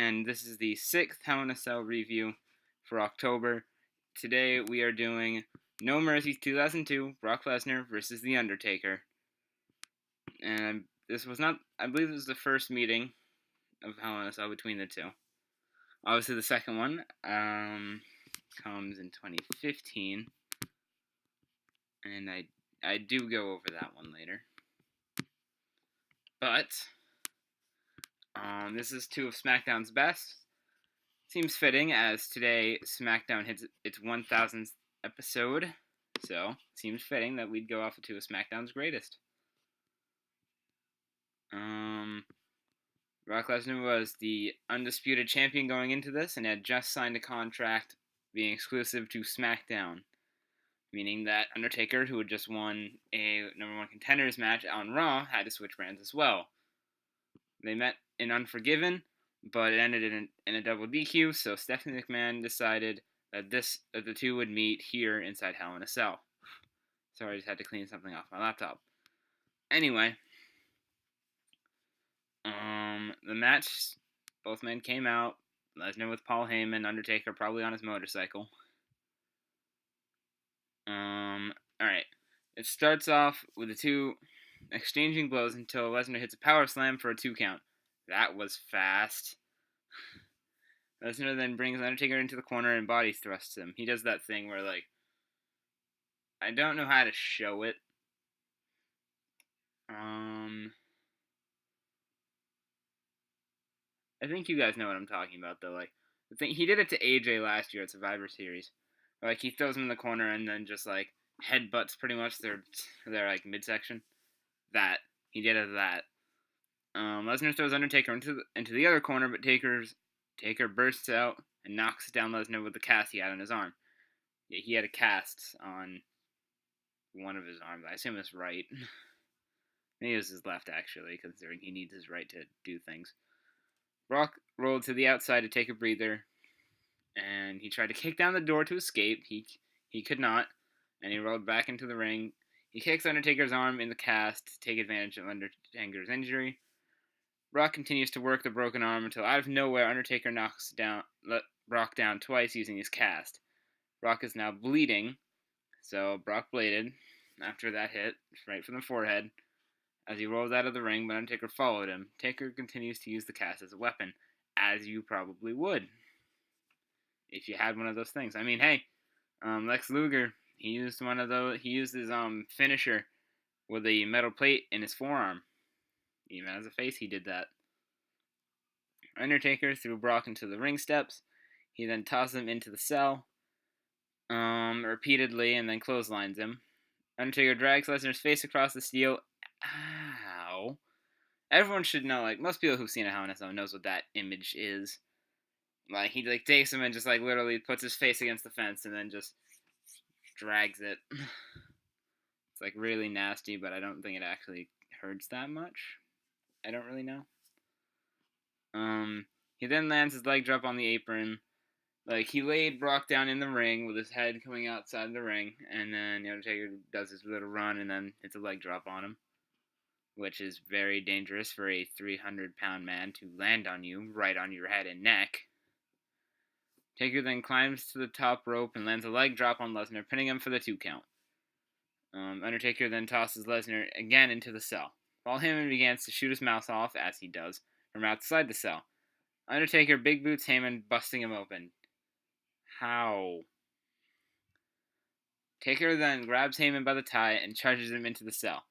and this is the 6th Hell in a Cell review for October. Today we are doing No Mercy 2002, Brock Lesnar versus The Undertaker. And this was not, I believe this was the first meeting of Hell in a Cell between the two. Obviously the second one comes in 2015, and I do go over that one later. But this is two of SmackDown's best. Seems fitting as today SmackDown hits its 1000th episode, so it seems fitting that we'd go off of two of SmackDown's greatest. Brock Lesnar was the undisputed champion going into this and had just signed a contract being exclusive to SmackDown, meaning that Undertaker, who had just won a number one contenders match on Raw, had to switch brands as well. They met in Unforgiven, but it ended in a double DQ, so Stephanie McMahon decided that the two would meet here inside Hell in a Cell. Sorry, I just had to clean something off my laptop. Anyway, the match, both men came out. Lesnar with Paul Heyman, Undertaker probably on his motorcycle. Alright. It starts off with the two exchanging blows until Lesnar hits a power slam for a 2 count. That was fast. Lesnar then brings Undertaker into the corner and body thrusts him. He does that thing where, I don't know how to show it. I think you guys know what I'm talking about, though. The thing he did it to AJ last year at Survivor Series. Where, he throws him in the corner and then just, headbutts pretty much their midsection. That. He did it to that. Lesnar throws Undertaker into the other corner, but Taker bursts out and knocks down Lesnar with the cast he had on his arm. Yeah, he had a cast on one of his arms. I assume it's right. I think it was his left, actually, considering he needs his right to do things. Brock rolled to the outside to take a breather, and he tried to kick down the door to escape. He could not, and he rolled back into the ring. He kicks Undertaker's arm in the cast to take advantage of Undertaker's injury. Brock continues to work the broken arm until out of nowhere Undertaker knocks Brock down twice using his cast. Brock is now bleeding, so Brock bladed after that hit, right from the forehead, as he rolls out of the ring, but Undertaker followed him. Taker continues to use the cast as a weapon, as you probably would, if you had one of those things. I mean, hey, Lex Luger, he used his finisher with a metal plate in his forearm. Even as a face, he did that. Undertaker threw Brock into the ring steps. He then tossed him into the cell, repeatedly, and then clotheslines him. Undertaker drags Lesnar's face across the steel. Ow. Everyone should know, most people who've seen a Hell in a Cell knows what that image is. He, takes him and just, literally puts his face against the fence and then just drags it. It's, really nasty, but I don't think it actually hurts that much. I don't really know. He then lands his leg drop on the apron. He laid Brock down in the ring with his head coming outside the ring, and then the Undertaker does his little run and then hits a leg drop on him, which is very dangerous for a 300-pound man to land on you, right on your head and neck. Taker then climbs to the top rope and lands a leg drop on Lesnar, pinning him for the 2 count. Undertaker then tosses Lesnar again into the cell. Paul Heyman begins to shoot his mouth off, as he does, from outside the cell. Undertaker big boots Heyman, busting him open. How? Taker then grabs Heyman by the tie and charges him into the cell.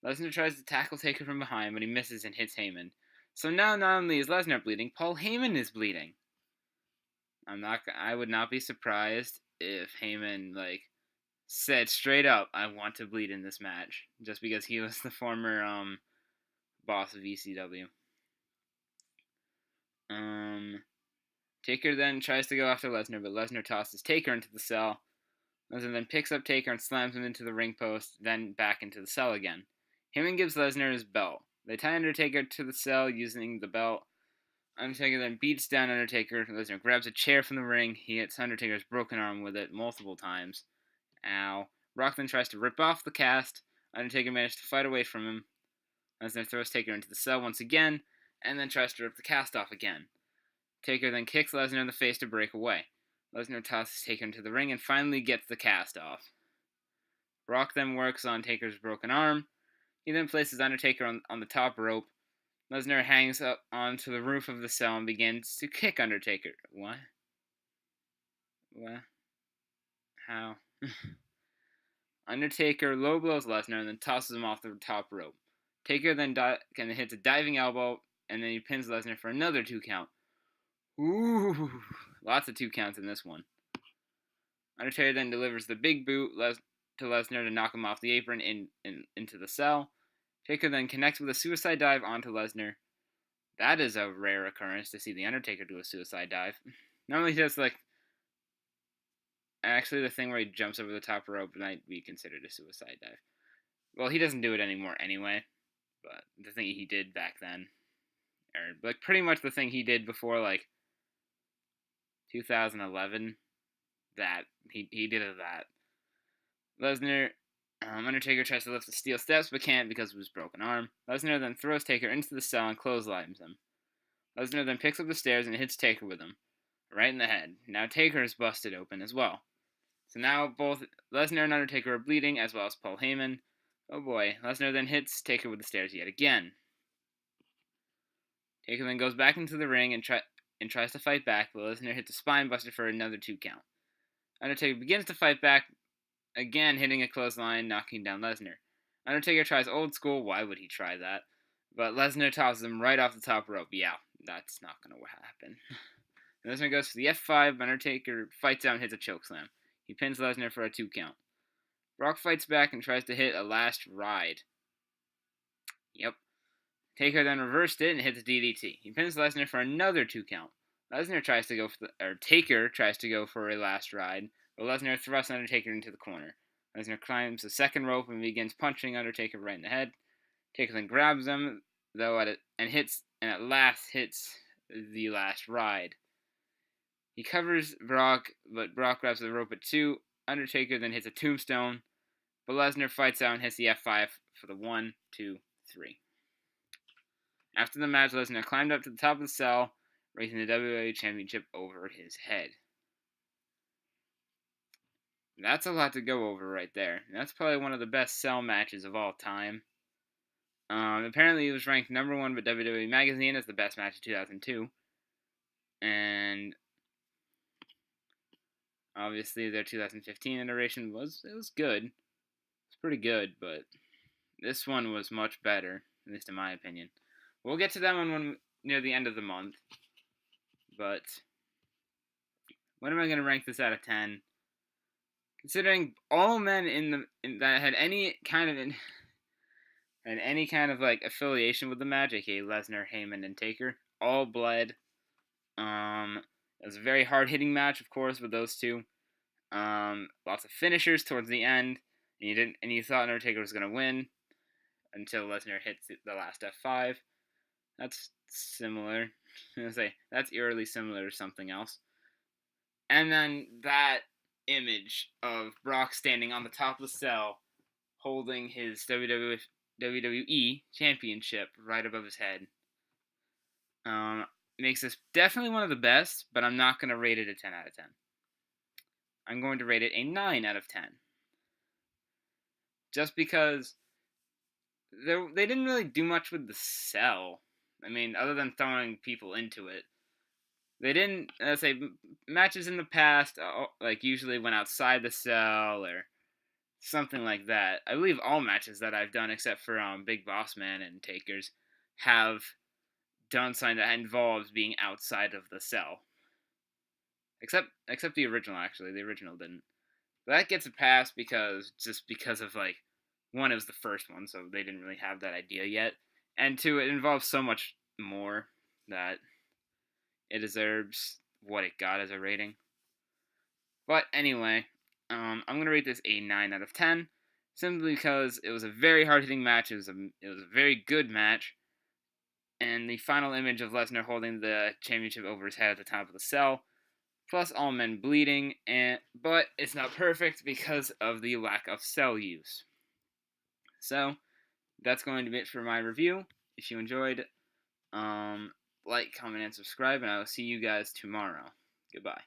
Lesnar tries to tackle Taker from behind, but he misses and hits Heyman. So now not only is Lesnar bleeding, Paul Heyman is bleeding. I would not be surprised if Heyman, said straight up, I want to bleed in this match, just because he was the former, boss of ECW. Taker then tries to go after Lesnar, but Lesnar tosses Taker into the cell. Lesnar then picks up Taker and slams him into the ring post, then back into the cell again. Heyman gives Lesnar his belt. They tie Undertaker to the cell using the belt. Undertaker then beats down Undertaker. Lesnar grabs a chair from the ring. He hits Undertaker's broken arm with it multiple times. Ow. Brock then tries to rip off the cast. Undertaker managed to fight away from him. Lesnar throws Taker into the cell once again, and then tries to rip the cast off again. Taker then kicks Lesnar in the face to break away. Lesnar tosses Taker into the ring and finally gets the cast off. Brock then works on Taker's broken arm. He then places Undertaker on the top rope. Lesnar hangs up onto the roof of the cell and begins to kick Undertaker. What? What? How? Undertaker low blows Lesnar and then tosses him off the top rope. Taker then hits a diving elbow and then he pins Lesnar for another 2 count. Ooh, lots of 2 counts in this one. Undertaker then delivers the big boot to Lesnar to knock him off the apron into the cell. Taker then connects with a suicide dive onto Lesnar. That is a rare occurrence to see the Undertaker do a suicide dive. Normally he does actually the thing where he jumps over the top rope might be considered a suicide dive. Well, he doesn't do it anymore anyway, but the thing he did back then, or pretty much the thing he did before 2011, that he did that. Lesnar, Undertaker tries to lift the steel steps but can't because of his broken arm. Lesnar then throws Taker into the cell and clotheslines him. Lesnar then picks up the stairs and hits Taker with them, right in the head. Now Taker is busted open as well. So now both Lesnar and Undertaker are bleeding, as well as Paul Heyman. Oh boy, Lesnar then hits Taker with the stairs yet again. Taker then goes back into the ring and tries to fight back, but Lesnar hits a spine buster for another 2 count. Undertaker begins to fight back, again hitting a clothesline, knocking down Lesnar. Undertaker tries old school, why would he try that? But Lesnar tosses him right off the top rope. Yeah, that's not going to happen. Lesnar goes for the F5, but Undertaker fights out and hits a chokeslam. He pins Lesnar for a 2 count. Brock fights back and tries to hit a last ride. Yep. Taker then reversed it and hits a DDT. He pins Lesnar for another 2 count. Taker tries to go for a last ride, but Lesnar thrusts Undertaker into the corner. Lesnar climbs the second rope and begins punching Undertaker right in the head. Taker then grabs him, though, at last hits the last ride. He covers Brock, but Brock grabs the rope at 2. Undertaker then hits a tombstone, but Lesnar fights out and hits the F5 for the 1, 2, 3. After the match, Lesnar climbed up to the top of the cell, raising the WWE Championship over his head. That's a lot to go over right there. That's probably one of the best cell matches of all time. Apparently, it was ranked number 1 by WWE Magazine as the best match of 2002. And obviously, their 2015 iteration was good. It's pretty good, but this one was much better, at least in my opinion. We'll get to that one when near the end of the month. But when am I going to rank this out of 10? Considering all men that had any kind of affiliation with the match, aka Lesnar, Heyman, and Taker, all bled. It was a very hard-hitting match, of course, with those two. Lots of finishers towards the end, and you thought Undertaker was going to win until Lesnar hits the last F5. That's similar. I was going to say, that's eerily similar to something else. And then that image of Brock standing on the top of the cell, holding his WWE Championship right above his head, makes this definitely one of the best, but I'm not going to rate it a 10 out of 10. I'm going to rate it a 9 out of 10. Just because they didn't really do much with the cell. I mean, other than throwing people into it. They didn't, matches in the past, usually went outside the cell or something like that. I believe all matches that I've done, except for Big Boss Man and Takers, have done something that involves being outside of the cell. Except the original, actually. The original didn't. But that gets a pass because of, one, it was the first one, so they didn't really have that idea yet. And two, it involves so much more that it deserves what it got as a rating. But anyway, I'm going to rate this a 9 out of 10, simply because it was a very hard-hitting match. It was a very good match. And the final image of Lesnar holding the championship over his head at the top of the cell, plus all men bleeding, but it's not perfect because of the lack of cell use. So, that's going to be it for my review. If you enjoyed, like, comment, and subscribe, and I will see you guys tomorrow. Goodbye.